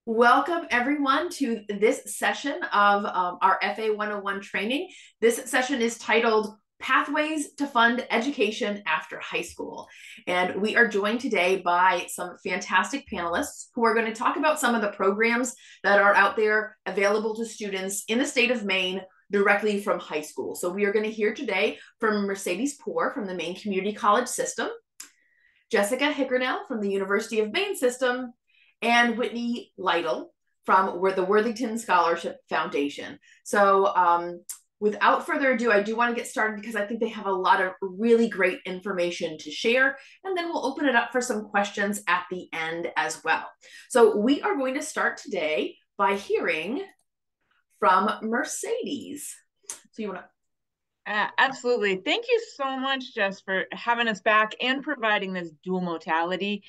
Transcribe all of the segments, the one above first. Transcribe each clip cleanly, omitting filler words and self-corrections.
Welcome everyone to this session of our FA 101 training. This session is titled Pathways to Fund Education After High School. And we are joined today by some fantastic panelists who are going to talk about some of the programs that are out there available to students in the state of Maine directly from high school. So we are going to hear today from Mercedes Poore from the Maine Community College System, Jessica Hickernell from the University of Maine System, and Whitney Lytle from the Worthington Scholarship Foundation. So without further ado, I do want to get started because I think they have a lot of really great information to share, and then we'll open it up for some questions at the end as well. So we are going to start today by hearing from Mercedes. So you want to Absolutely. Thank you so much, Jess, for having us back and providing this dual modality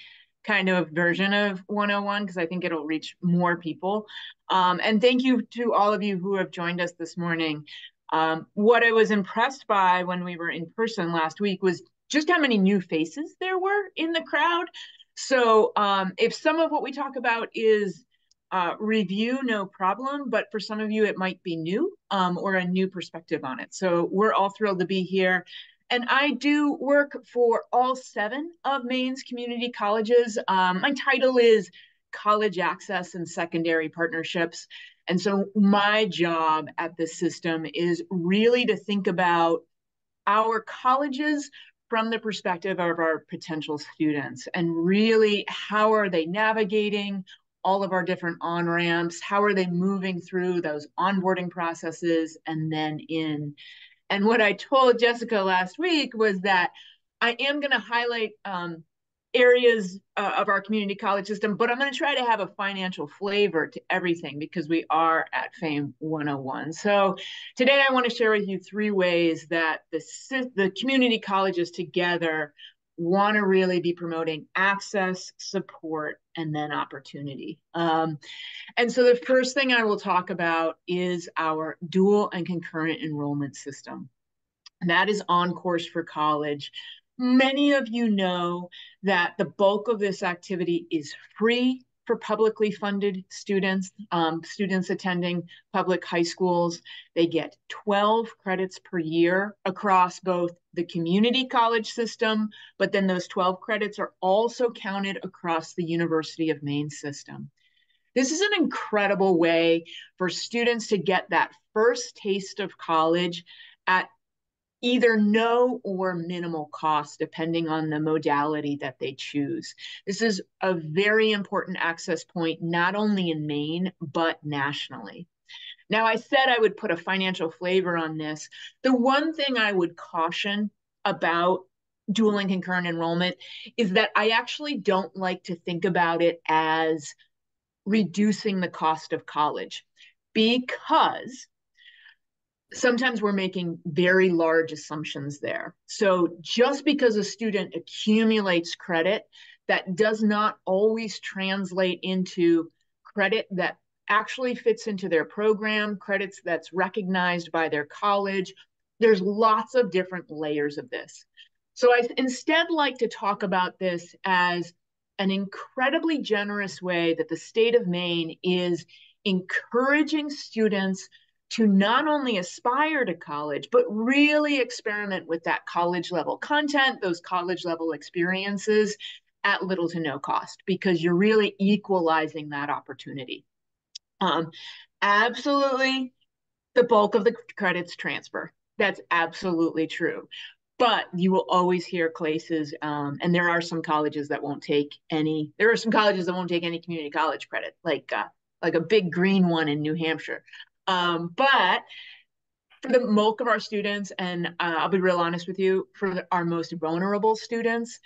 kind of version of 101, because I think it'll reach more people. And thank you to all of you who have joined us this morning. What I was impressed by when we were in person last week was just how many new faces there were in the crowd. So if some of what we talk about is review, no problem. But for some of you, it might be new or a new perspective on it. So we're all thrilled to be here. And I do work for all 7 of Maine's community colleges. My title is College Access and Secondary Partnerships. And so my job at this system is really to think about our colleges from the perspective of our potential students and really how are they navigating all of our different on-ramps, how are they moving through those onboarding processes and then in. And what I told Jessica last week was that I am going to highlight areas of our community college system, but I'm going to try to have a financial flavor to everything because we are at FAME 101. So today I want to share with you 3 ways that the community colleges together want to really be promoting access, support, and then opportunity. And so the first thing I will talk about is our dual and concurrent enrollment system. And that is OnCourse for College. Many of you know that the bulk of this activity is free for publicly funded students, students attending public high schools. They get 12 credits per year across both the community college system, but then those 12 credits are also counted across the University of Maine system. This is an incredible way for students to get that first taste of college at either no or minimal cost, depending on the modality that they choose. This is a very important access point, not only in Maine, but nationally. Now, I said I would put a financial flavor on this. The one thing I would caution about dual and concurrent enrollment is that I actually don't like to think about it as reducing the cost of college because sometimes we're making very large assumptions there. So just because a student accumulates credit, that does not always translate into credit that actually fits into their program, credits that's recognized by their college. There's lots of different layers of this. So I instead like to talk about this as an incredibly generous way that the state of Maine is encouraging students to not only aspire to college, but really experiment with that college level content, those college level experiences at little to no cost, because you're really equalizing that opportunity. Absolutely, the bulk of the credits transfer. That's absolutely true. But you will always hear places, and there are some colleges that won't take any. There are some colleges that won't take any community college credit, like a big green one in New Hampshire. But for the bulk of our students, and I'll be real honest with you, for our most vulnerable students,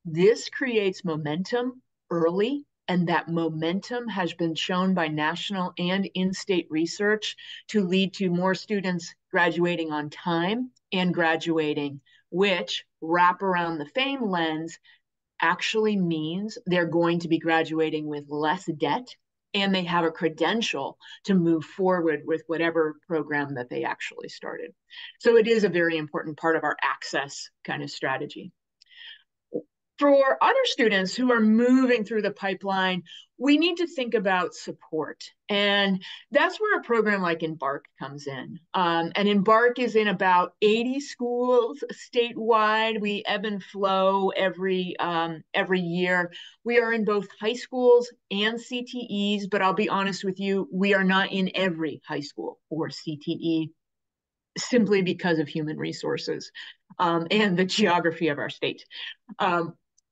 this creates momentum early. And that momentum has been shown by national and in-state research to lead to more students graduating on time and graduating, which wrap around the FAME lens actually means they're going to be graduating with less debt and they have a credential to move forward with whatever program that they actually started. So it is a very important part of our access kind of strategy. For other students who are moving through the pipeline, we need to think about support. And that's where a program like Embark comes in. And Embark is in about 80 schools statewide. We ebb and flow every year. We are in both high schools and CTEs, but I'll be honest with you, we are not in every high school or CTE simply because of human resources and the geography of our state.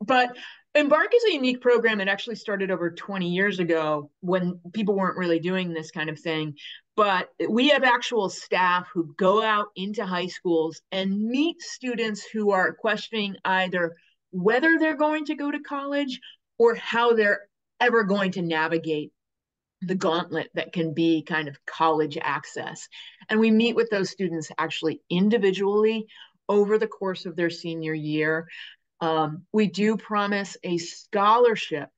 But Embark is a unique program. It actually started over 20 years ago when people weren't really doing this kind of thing. But we have actual staff who go out into high schools and meet students who are questioning either whether they're going to go to college or how they're ever going to navigate the gauntlet that can be kind of college access. And we meet with those students actually individually over the course of their senior year. We do promise a scholarship.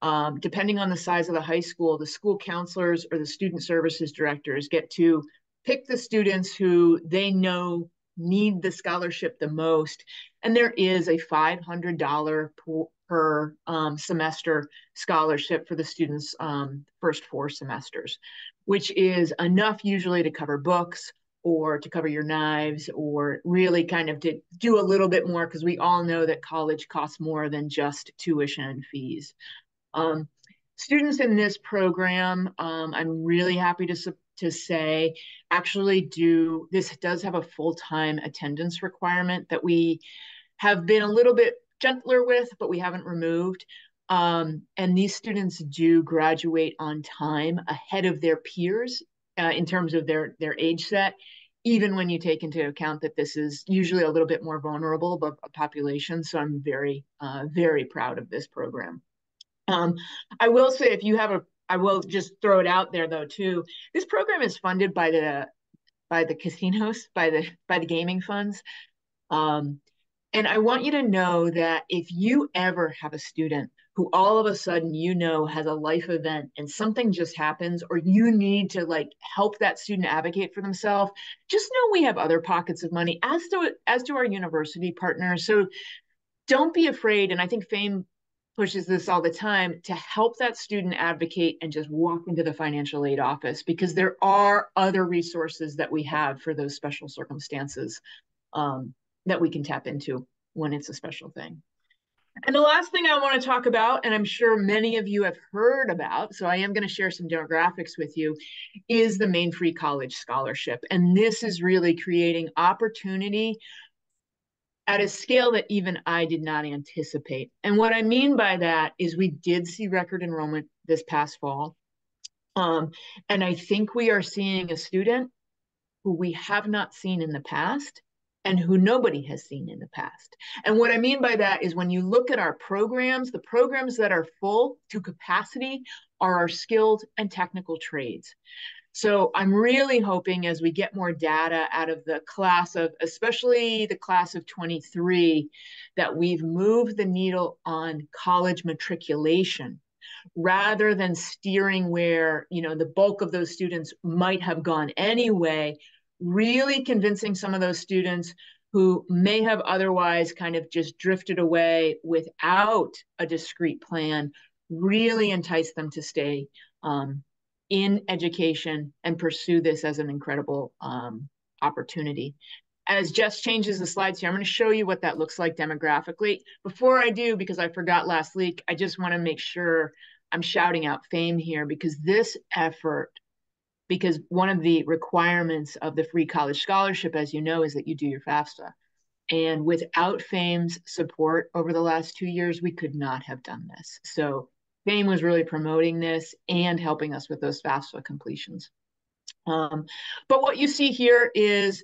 Depending on the size of the high school, the school counselors or the student services directors get to pick the students who they know need the scholarship the most. And there is a $500 per semester scholarship for the students' first 4 semesters, which is enough usually to cover books or to cover your knives or really kind of to do a little bit more, because we all know that college costs more than just tuition and fees. Students in this program, I'm really happy to say, actually this does have a full-time attendance requirement that we have been a little bit gentler with, but we haven't removed. And these students do graduate on time ahead of their peers in terms of their age set, even when you take into account that this is usually a little bit more vulnerable of a population. So I'm very, very proud of this program. I will say, I will just throw it out there though too. This program is funded by the casinos, by the gaming funds. And I want you to know that if you ever have a student who all of a sudden has a life event and something just happens, or you need to help that student advocate for themselves, just know we have other pockets of money, as do our university partners. So don't be afraid. And I think FAME pushes this all the time, to help that student advocate and just walk into the financial aid office, because there are other resources that we have for those special circumstances that we can tap into when it's a special thing. And the last thing I want to talk about, and I'm sure many of you have heard about, so I am going to share some demographics with you, is the Maine Free College Scholarship. And this is really creating opportunity at a scale that even I did not anticipate. And what I mean by that is we did see record enrollment this past fall. And I think we are seeing a student who we have not seen in the past and who nobody has seen in the past. And what I mean by that is when you look at our programs, the programs that are full to capacity are our skilled and technical trades. So I'm really hoping, as we get more data out of the class of, especially the class of 23, that we've moved the needle on college matriculation rather than steering where, the bulk of those students might have gone anyway, really convincing some of those students who may have otherwise kind of just drifted away without a discrete plan, really entice them to stay in education and pursue this as an incredible opportunity. As Jess changes the slides here, I'm going to show you what that looks like demographically. Before I do, because I forgot last week, I just want to make sure I'm shouting out FAME here, because this effort, because one of the requirements of the Free College Scholarship, as you know, is that you do your FAFSA. And without FAME's support over the last 2 years, we could not have done this. So FAME was really promoting this and helping us with those FAFSA completions. But what you see here is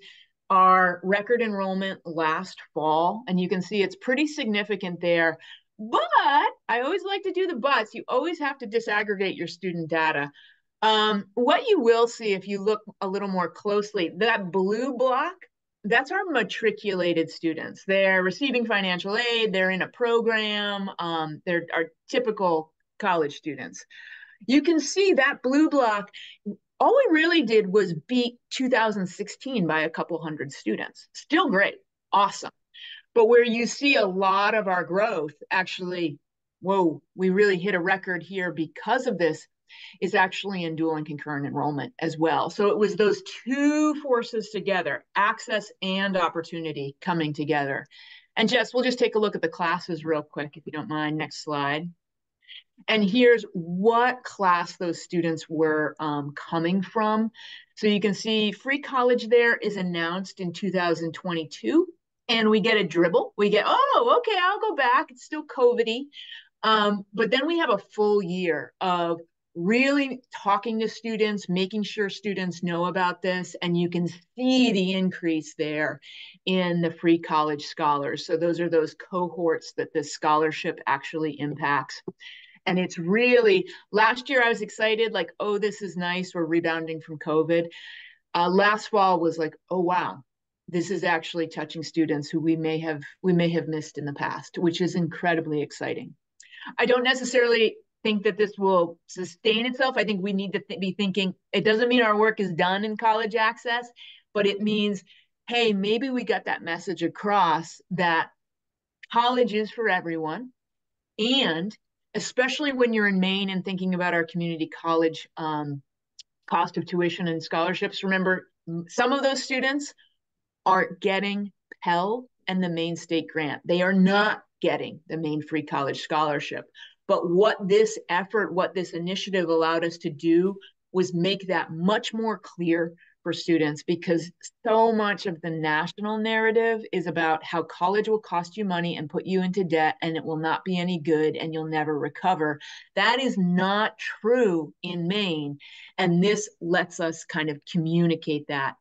our record enrollment last fall, and you can see it's pretty significant there. But I always like to do the buts. You always have to disaggregate your student data. What you will see if you look a little more closely, that blue block, that's our matriculated students. They're receiving financial aid, they're in a program, they're our typical college students. You can see that blue block, all we really did was beat 2016 by a couple hundred students. Still great, awesome. But where you see a lot of our growth actually, whoa, we really hit a record here because of this, is actually in dual and concurrent enrollment as well. So it was those two forces together, access and opportunity coming together. And Jess, we'll just take a look at the classes real quick, if you don't mind. Next slide. And here's what class those students were coming from. So you can see free college there is announced in 2022. And we get a dribble. We get, oh, okay, I'll go back. It's still COVID-y. But then we have a full year of really talking to students, making sure students know about this, and you can see the increase there in the free college scholars. So those are those cohorts that this scholarship actually impacts. And it's really, last year I was excited, like, oh, this is nice, we're rebounding from COVID. Last fall was like, oh, wow, this is actually touching students who we may have missed in the past, which is incredibly exciting. I don't necessarily think that this will sustain itself. I think we need to be thinking, it doesn't mean our work is done in college access, but it means, hey, maybe we got that message across that college is for everyone. And especially when you're in Maine and thinking about our community college cost of tuition and scholarships, remember, some of those students aren't getting Pell and the Maine State Grant. They are not getting the Maine Free College Scholarship. But what this effort, what this initiative allowed us to do was make that much more clear for students, because so much of the national narrative is about how college will cost you money and put you into debt and it will not be any good and you'll never recover. That is not true in Maine. And this lets us kind of communicate that,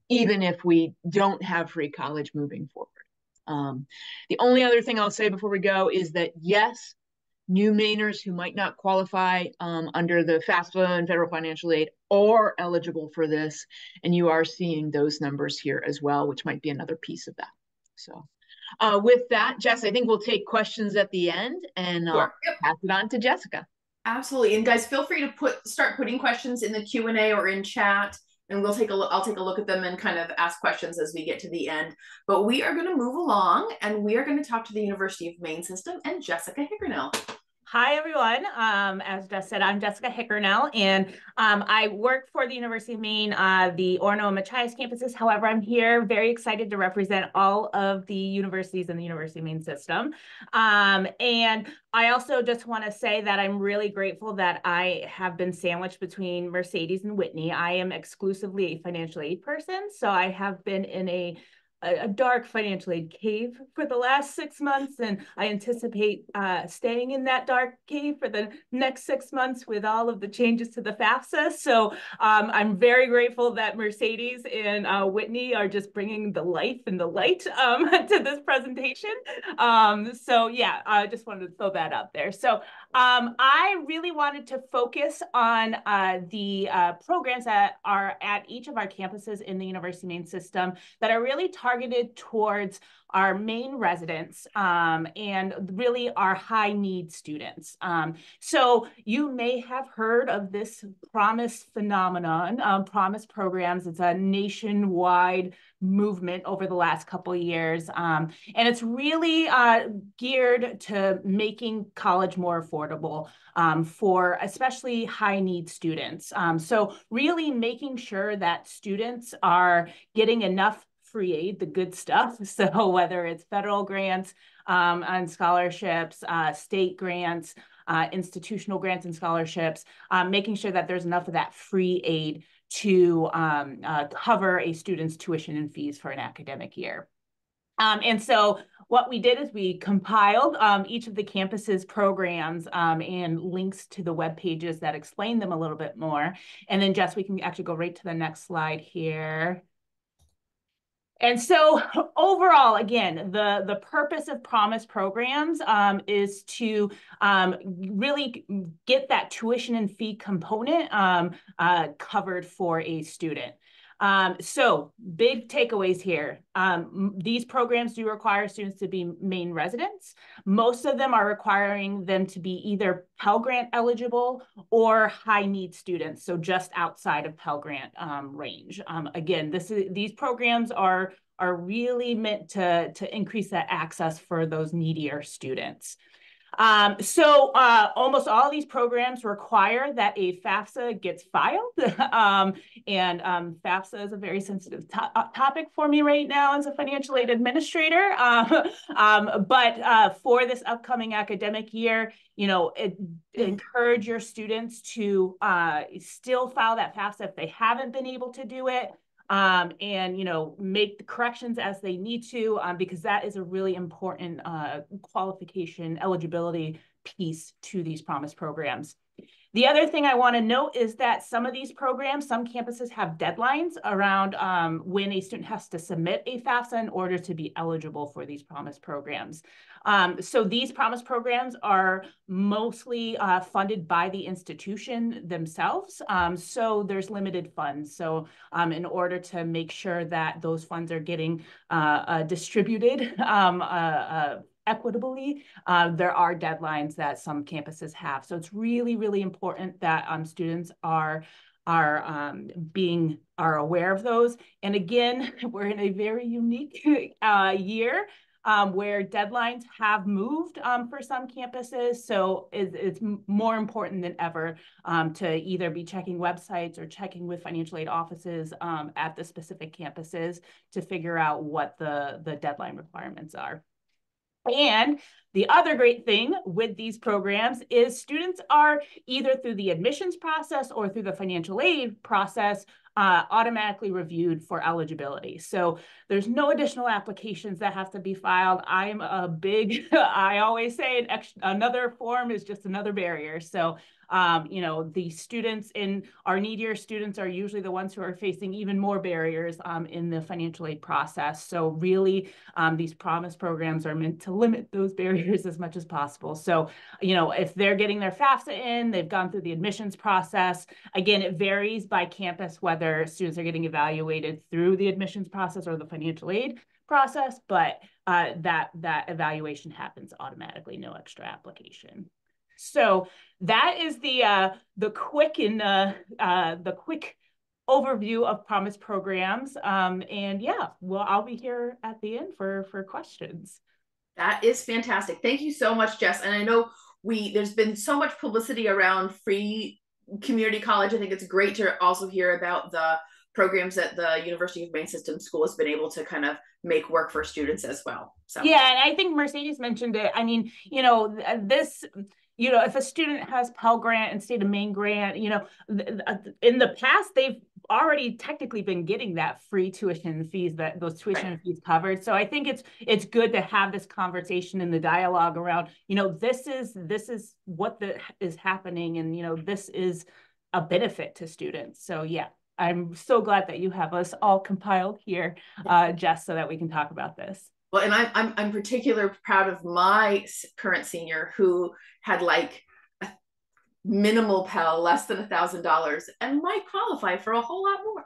even if we don't have free college moving forward. The only other thing I'll say before we go is that, yes, new Mainers who might not qualify under the FAFSA and federal financial aid are eligible for this. And you are seeing those numbers here as well, which might be another piece of that. So with that, Jess, I think we'll take questions at the end, and I'll pass it on to Jessica. Absolutely. And guys, feel free to start putting questions in the Q&A or in chat, and I'll take a look at them and kind of ask questions as we get to the end. But we are going to move along, and we are going to talk to the University of Maine system and Jessica Hickernell. Hi, everyone. As Jess said, I'm Jessica Hickernell, and I work for the University of Maine, the Orono and Machias campuses. However, I'm here very excited to represent all of the universities in the University of Maine system. And I also just want to say that I'm really grateful that I have been sandwiched between Mercedes and Whitney. I am exclusively a financial aid person, so I have been in a dark financial aid cave for the last 6 months, and I anticipate staying in that dark cave for the next 6 months with all of the changes to the FAFSA. So I'm very grateful that Mercedes and Whitney are just bringing the life and the light to this presentation. So yeah, I just wanted to throw that out there. So I really wanted to focus on the programs that are at each of our campuses in the University of Maine system that are really targeted towards our Maine residents and really our high need students. So you may have heard of this PROMISE phenomenon, PROMISE programs. It's a nationwide movement over the last couple of years. And it's really geared to making college more affordable for especially high need students. So really making sure that students are getting enough free aid, the good stuff. So whether it's federal grants and scholarships, state grants, institutional grants and scholarships, making sure that there's enough of that free aid to cover a student's tuition and fees for an academic year. And so what we did is we compiled each of the campus's programs and links to the web pages that explain them a little bit more. And then Jess, we can actually go right to the next slide here. And so overall, again, the purpose of PROMISE programs is to really get that tuition and fee component covered for a student. So big takeaways here. These programs do require students to be Maine residents. Most of them are requiring them to be either Pell Grant eligible or high need students, so just outside of Pell Grant range. Again, these programs are are really meant to increase that access for those needier students. So almost all these programs require that a FAFSA gets filed. And FAFSA is a very sensitive topic for me right now as a financial aid administrator. But for this upcoming academic year, encourage your students to still file that FAFSA if they haven't been able to do it. And make the corrections as they need to, because that is a really important qualification eligibility piece to these Promise programs. The other thing I want to note is that some of these programs, some campuses have deadlines around when a student has to submit a FAFSA in order to be eligible for these Promise programs. So these Promise programs are mostly funded by the institution themselves. So there's limited funds. So in order to make sure that those funds are getting distributed equitably, there are deadlines that some campuses have. So it's really, really important that students are aware of those. And again, we're in a very unique year where deadlines have moved for some campuses. So it's more important than ever to either be checking websites or checking with financial aid offices at the specific campuses to figure out what the deadline requirements are. And the other great thing with these programs is students are either through the admissions process or through the financial aid process automatically reviewed for eligibility. So there's no additional applications that have to be filed. I'm a big, I always say another form is just another barrier. So the students in our needier students are usually the ones who are facing even more barriers in the financial aid process. So really, these Promise programs are meant to limit those barriers as much as possible. So, if they're getting their FAFSA in, they've gone through the admissions process. Again, it varies by campus whether students are getting evaluated through the admissions process or the financial aid process, but that evaluation happens automatically, no extra application. So that is the quick overview of Promise programs. And yeah, well, I'll be here at the end for questions. That is fantastic. Thank you so much, Jess. And I know there's been so much publicity around free community college. I think it's great to also hear about the programs that the University of Maine System School has been able to kind of make work for students as well. So yeah, and I think Mercedes mentioned it. I mean, if a student has Pell Grant and State of Maine grant, in the past, they've already technically been getting that free tuition fees, those tuition fees covered. So I think it's good to have this conversation and the dialogue around, this is what is happening, and this is a benefit to students. So yeah, I'm so glad that you have us all compiled here, Jess, so that we can talk about this. Well, and I'm particularly proud of my current senior who had like a minimal Pell, less than $1,000, and might qualify for a whole lot more.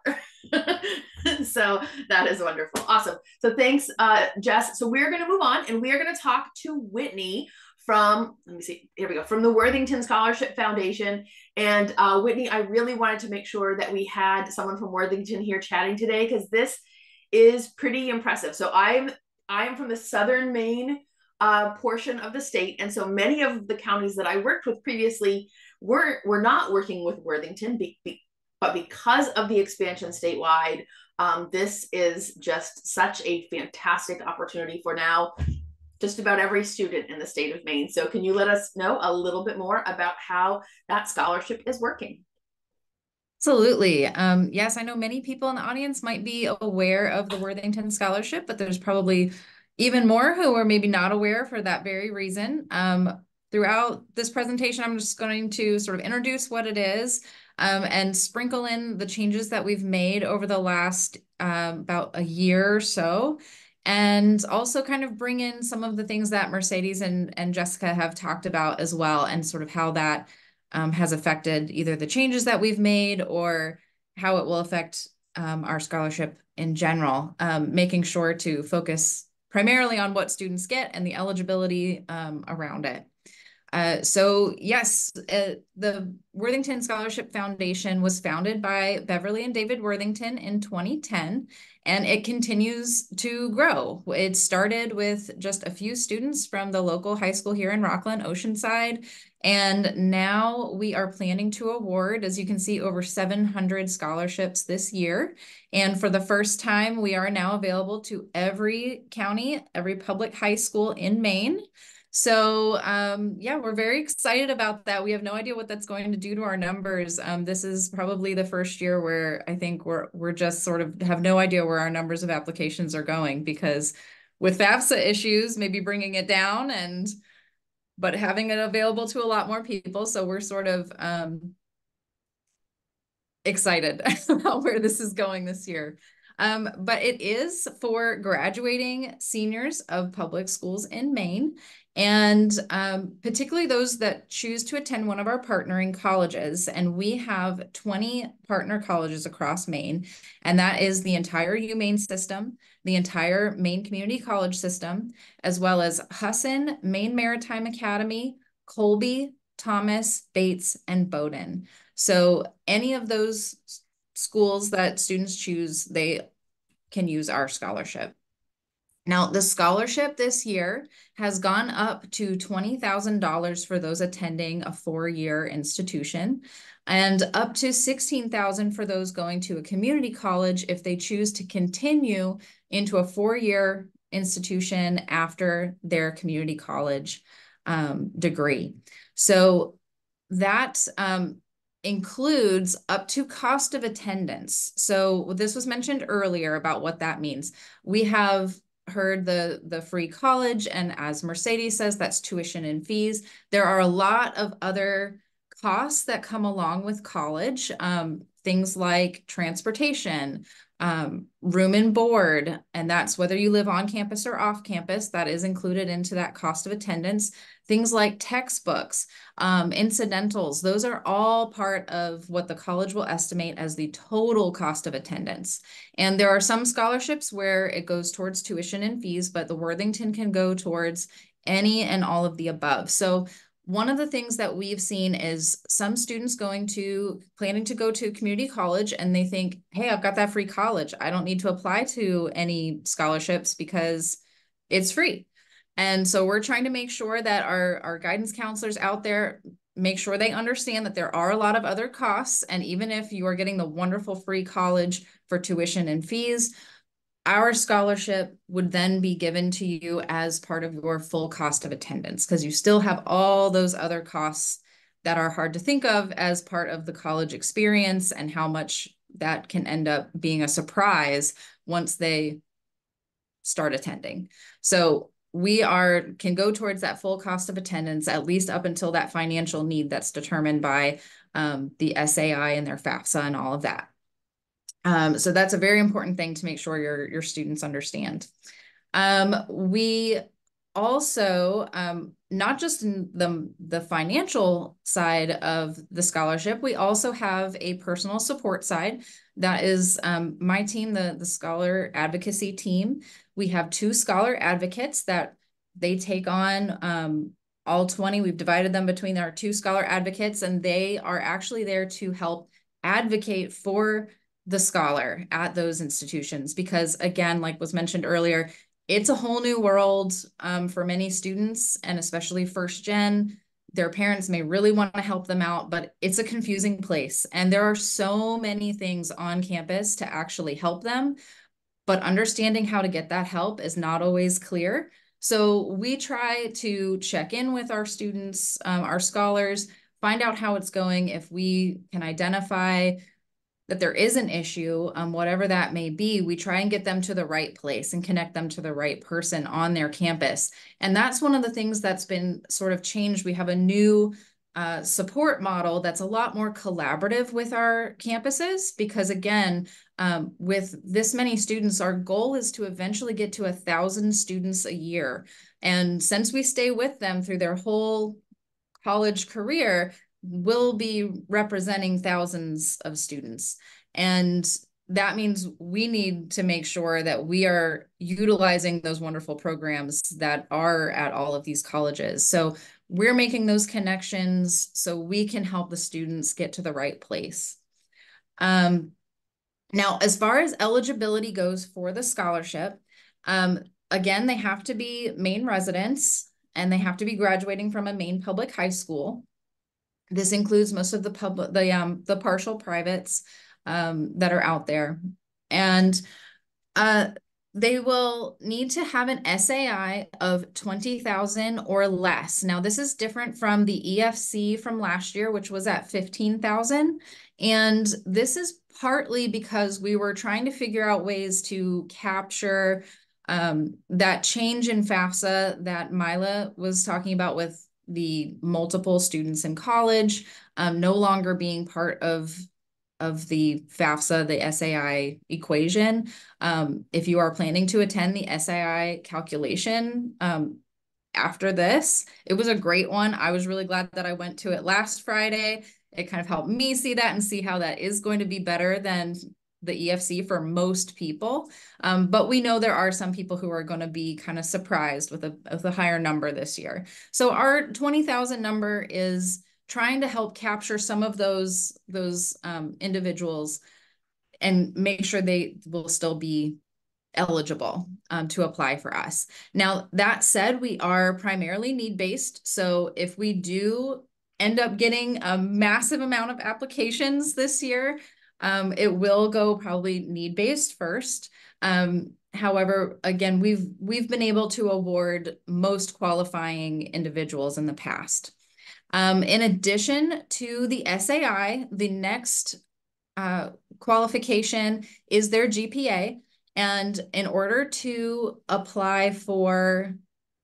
So that is wonderful. Awesome. So thanks, Jess. So we're going to move on and we are going to talk to Whitney from, let me see, here we go, from the Worthington Scholarship Foundation. And Whitney, I really wanted to make sure that we had someone from Worthington here chatting today because this is pretty impressive. So I am from the southern Maine portion of the state. And so many of the counties that I worked with previously were not working with Worthington, but because of the expansion statewide, this is just such a fantastic opportunity for now just about every student in the state of Maine. So can you let us know a little bit more about how that scholarship is working? Absolutely. Yes, I know many people in the audience might be aware of the Worthington Scholarship, but there's probably even more who are maybe not aware for that very reason. Throughout this presentation, I'm just going to sort of introduce what it is and sprinkle in the changes that we've made over the last about a year or so, and also kind of bring in some of the things that Mercedes and Jessica have talked about as well, and sort of how that has affected either the changes that we've made or how it will affect our scholarship in general, making sure to focus primarily on what students get and the eligibility around it. So yes, the Worthington Scholarship Foundation was founded by Beverly and David Worthington in 2010, and it continues to grow. It started with just a few students from the local high school here in Rockland, Oceanside, and now we are planning to award, as you can see, over 700 scholarships this year. And for the first time, we are now available to every county, every public high school in Maine. So yeah, we're very excited about that. We have no idea what that's going to do to our numbers. This is probably the first year where I think we're just sort of have no idea where our numbers of applications are going, because with FAFSA issues, maybe bringing it down but having it available to a lot more people. So we're sort of excited about where this is going this year. But it is for graduating seniors of public schools in Maine, and particularly those that choose to attend one of our partnering colleges. And we have 20 partner colleges across Maine, and that is the entire UMaine system, the entire Maine Community College system, as well as Husson, Maine Maritime Academy, Colby, Thomas, Bates, and Bowdoin. So any of those schools that students choose, they can use our scholarship. Now, the scholarship this year has gone up to $20,000 for those attending a 4-year institution, and up to $16,000 for those going to a community college if they choose to continue into a 4-year institution after their community college degree. So that includes up to cost of attendance. So this was mentioned earlier about what that means. We have heard the free college, and as Mercedes says, that's tuition and fees. There are a lot of other costs that come along with college, things like transportation, room and board, and that's whether you live on campus or off campus, that is included into that cost of attendance. Things like textbooks, incidentals, those are all part of what the college will estimate as the total cost of attendance. And there are some scholarships where it goes towards tuition and fees, but the Worthington can go towards any and all of the above. So one of the things that we've seen is some students planning to go to community college, and they think, hey, I've got that free college. I don't need to apply to any scholarships because it's free. And so we're trying to make sure that our guidance counselors out there make sure they understand that there are a lot of other costs. And even if you are getting the wonderful free college for tuition and fees, our scholarship would then be given to you as part of your full cost of attendance, because you still have all those other costs that are hard to think of as part of the college experience, and how much that can end up being a surprise once they start attending. So we can go towards that full cost of attendance, at least up until that financial need that's determined by the SAI and their FAFSA and all of that. So that's a very important thing to make sure your students understand. We also, not just in the financial side of the scholarship, we also have a personal support side. That is my team, the scholar advocacy team. We have 2 scholar advocates that they take on all 20. We've divided them between our 2 scholar advocates, and they are actually there to help advocate for the scholar at those institutions. Because again, like was mentioned earlier, it's a whole new world for many students, and especially first gen. Their parents may really want to help them out, but it's a confusing place. And there are so many things on campus to actually help them, but understanding how to get that help is not always clear. So we try to check in with our students, our scholars, find out how it's going. If we can identify that there is an issue, whatever that may be, we try and get them to the right place and connect them to the right person on their campus. And that's one of the things that's been sort of changed. We have a new support model that's a lot more collaborative with our campuses, because again, with this many students, our goal is to eventually get to 1,000 students a year. And since we stay with them through their whole college career, we'll be representing thousands of students. And that means we need to make sure that we are utilizing those wonderful programs that are at all of these colleges. So we're making those connections so we can help the students get to the right place. Now, as far as eligibility goes for the scholarship, again, they have to be Maine residents and they have to be graduating from a Maine public high school. This includes most of the partial privates that are out there. And they will need to have an SAI of 20,000 or less. Now, this is different from the EFC from last year, which was at 15,000. And this is partly because we were trying to figure out ways to capture that change in FAFSA that Mila was talking about with the multiple students in college, no longer being part of the FAFSA, the SAI equation. If you are planning to attend the SAI calculation after this, it was a great one. I was really glad that I went to it last Friday. It kind of helped me see that and see how that is going to be better than the EFC for most people. But we know there are some people who are going to be kind of surprised with a higher number this year. So our 20,000 number is trying to help capture some of those individuals and make sure they will still be eligible to apply for us. Now, that said, we are primarily need-based. So if we do end up getting a massive amount of applications this year, it will go probably need-based first. However, again, we've been able to award most qualifying individuals in the past. In addition to the SAI, the next qualification is their GPA. And in order to apply for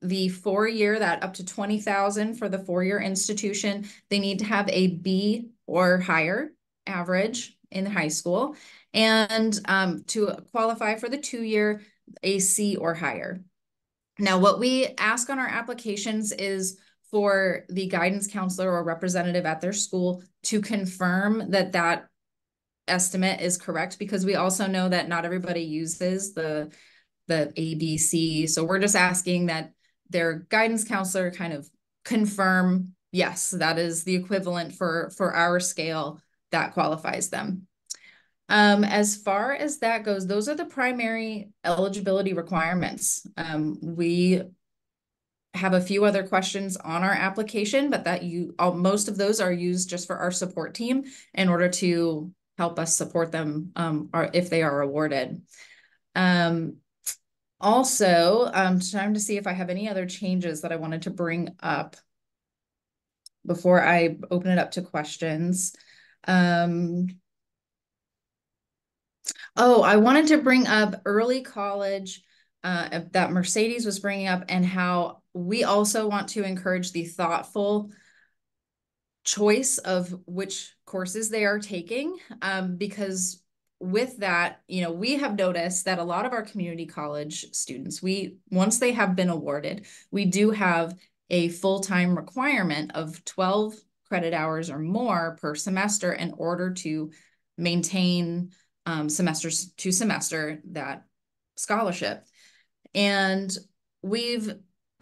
the 4-year, that up to 20,000 for the 4-year institution, they need to have a B or higher average in high school. And to qualify for the 2-year, a C or higher. Now, what we ask on our applications is for the guidance counselor or representative at their school to confirm that that estimate is correct, because we also know that not everybody uses the ABC. So we're just asking that their guidance counselor kind of confirm, yes, that is the equivalent for our scale that qualifies them. As far as that goes, those are the primary eligibility requirements. We have a few other questions on our application, but most of those are used just for our support team in order to help us support them or if they are awarded. Also, time to see if I have any other changes that I wanted to bring up before I open it up to questions. Oh, I wanted to bring up early college that Mercedes was bringing up, and how we also want to encourage the thoughtful choice of which courses they are taking, because with that, we have noticed that a lot of our community college students, once they have been awarded, we do have a full-time requirement of 12 credit hours or more per semester in order to maintain semester to semester that scholarship. And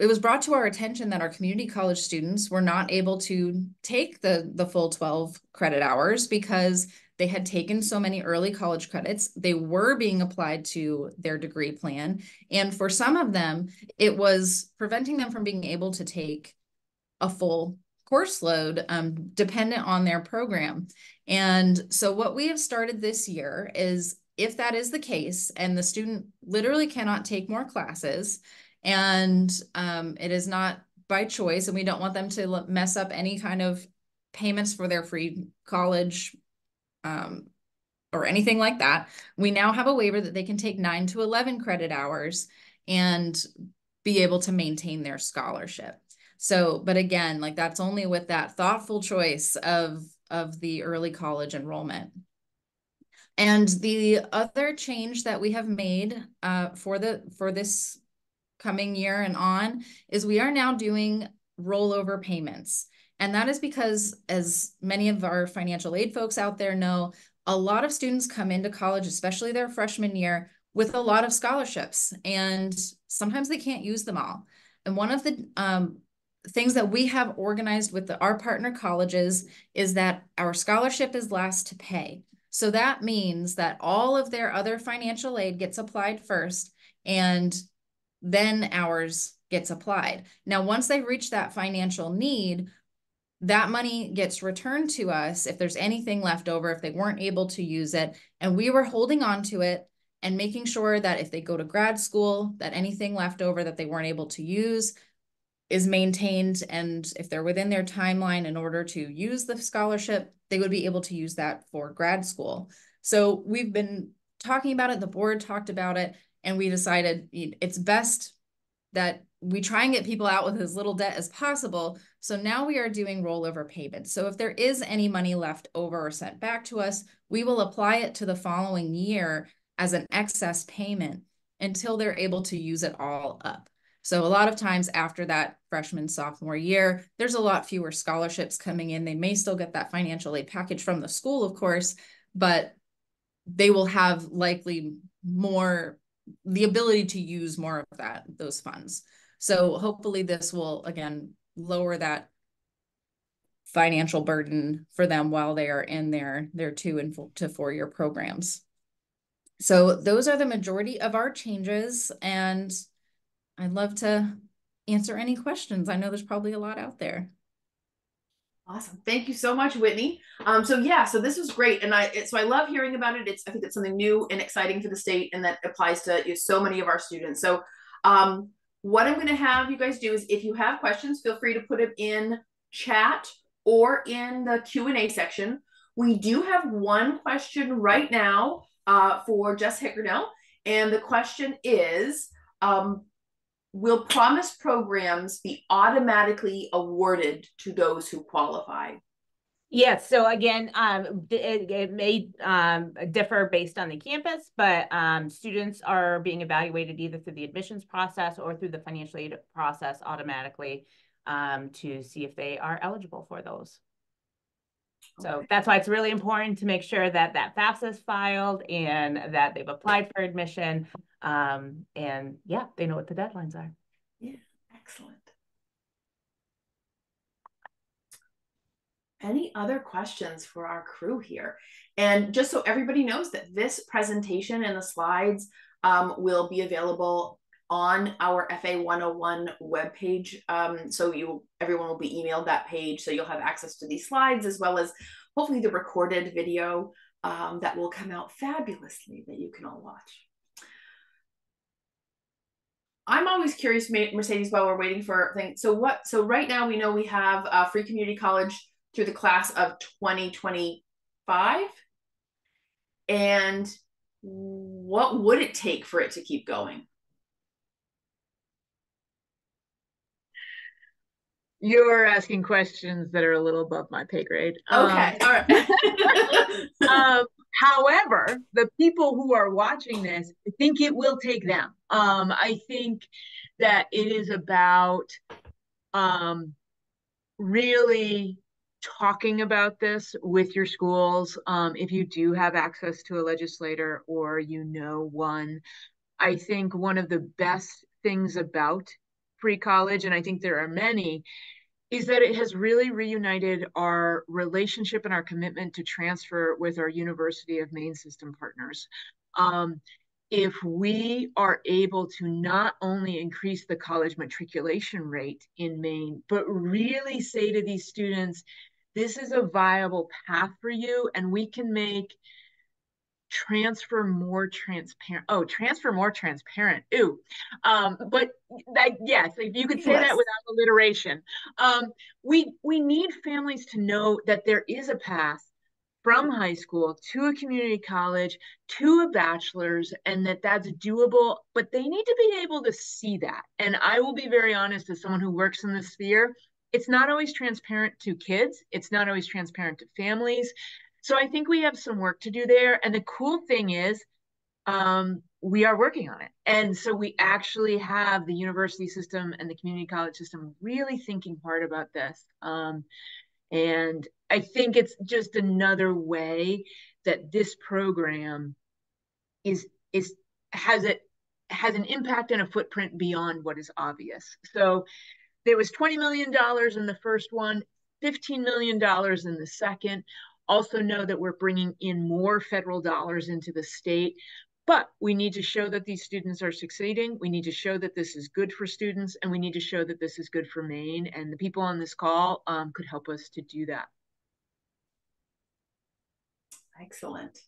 it was brought to our attention that our community college students were not able to take the full 12 credit hours because they had taken so many early college credits. They were being applied to their degree plan. And for some of them, it was preventing them from being able to take a full course load dependent on their program. And so what we have started this year is, if that is the case and the student literally cannot take more classes, and it is not by choice, and we don't want them to mess up any kind of payments for their free college or anything like that, we now have a waiver that they can take 9 to 11 credit hours and be able to maintain their scholarship. So, but again, like that's only with that thoughtful choice of the early college enrollment. And the other change that we have made for this coming year and on is we are now doing rollover payments. And that is because, as many of our financial aid folks out there know, a lot of students come into college, especially their freshman year, with a lot of scholarships, and sometimes they can't use them all. And one of the things that we have organized with our partner colleges is that our scholarship is last to pay. So that means that all of their other financial aid gets applied first, and then ours gets applied. Now, once they reach that financial need, that money gets returned to us if there's anything left over, if they weren't able to use it. And we were holding on to it and making sure that if they go to grad school, that anything left over that they weren't able to use is maintained. And if they're within their timeline in order to use the scholarship, they would be able to use that for grad school. So we've been talking about it, the board talked about it, and we decided it's best that we try and get people out with as little debt as possible. So now we are doing rollover payments. So if there is any money left over or sent back to us, we will apply it to the following year as an excess payment until they're able to use it all up. So a lot of times after that freshman, sophomore year, there's a lot fewer scholarships coming in. They may still get that financial aid package from the school, of course, but they will have likely more, the ability to use more of those funds. So hopefully this will, again, lower that financial burden for them while they are in their 2 to 4 year programs. So those are the majority of our changes, and I'd love to answer any questions. I know there's probably a lot out there. Awesome. Thank you so much, Whitney. So this was great. And I love hearing about it. I think it's something new and exciting for the state, and that applies to so many of our students. So what I'm going to have you guys do is, if you have questions, feel free to put them in chat or in the Q&A section. We do have one question right now for Jess Hickernell. And the question is, will promise programs be automatically awarded to those who qualify? Yes. So again, it may differ based on the campus, but students are being evaluated either through the admissions process or through the financial aid process automatically to see if they are eligible for those. Okay. So that's why it's really important to make sure that that FAFSA is filed and that they've applied for admission. And yeah, they know what the deadlines are. Yeah, excellent. Any other questions for our crew here? And just so everybody knows that this presentation and the slides will be available on our FA 101 webpage. So everyone will be emailed that page. So you'll have access to these slides, as well as hopefully the recorded video that will come out fabulously that you can all watch. I'm always curious, Mercedes, while we're waiting for things. So right now we know we have Free Community College through the class of 2025. And what would it take for it to keep going? You're asking questions that are a little above my pay grade. Okay, all right. However, the people who are watching this, I think it will take them. I think that it is about really talking about this with your schools. If you do have access to a legislator or one, I think one of the best things about free college, and I think there are many, is that it has really reunited our relationship and our commitment to transfer with our University of Maine system partners. If we are able to not only increase the college matriculation rate in Maine, but really say to these students, this is a viable path for you, and we can make transfer more transparent. Oh, transfer more transparent. Ooh. But yes, if you could say that without alliteration. We need families to know that there is a path from high school to a community college to a bachelor's, and that's doable, but they need to be able to see that. And I will be very honest, as someone who works in this sphere, it's not always transparent to kids. It's not always transparent to families. So I think we have some work to do there. And the cool thing is, we are working on it. And so we actually have the university system and the community college system really thinking hard about this. And I think it's just another way that this program has an impact and a footprint beyond what is obvious. So there was $20 million in the first one, $15 million in the second. Also know that we're bringing in more federal dollars into the state, but we need to show that these students are succeeding. We need to show that this is good for students, and we need to show that this is good for Maine, and the people on this call could help us to do that. Excellent.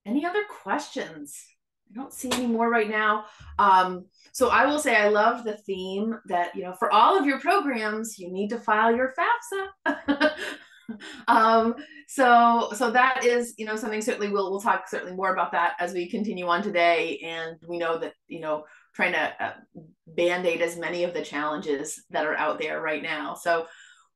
Any other questions? I don't see any more right now. So I will say I love the theme that, you know, for all of your programs, you need to file your FAFSA. So that is, you know, something certainly we'll talk certainly more about that as we continue on today. And we know that, you know, trying to band-aid as many of the challenges that are out there right now. So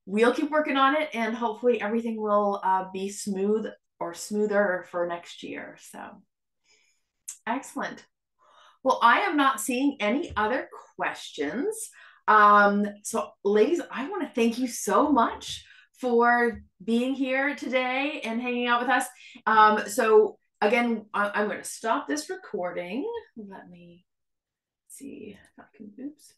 we'll keep working on it, and hopefully everything will be smooth or smoother for next year. So excellent. Well, I am not seeing any other questions. So ladies, I want to thank you so much for being here today and hanging out with us. So again, I'm going to stop this recording. Let me see if I can, oops.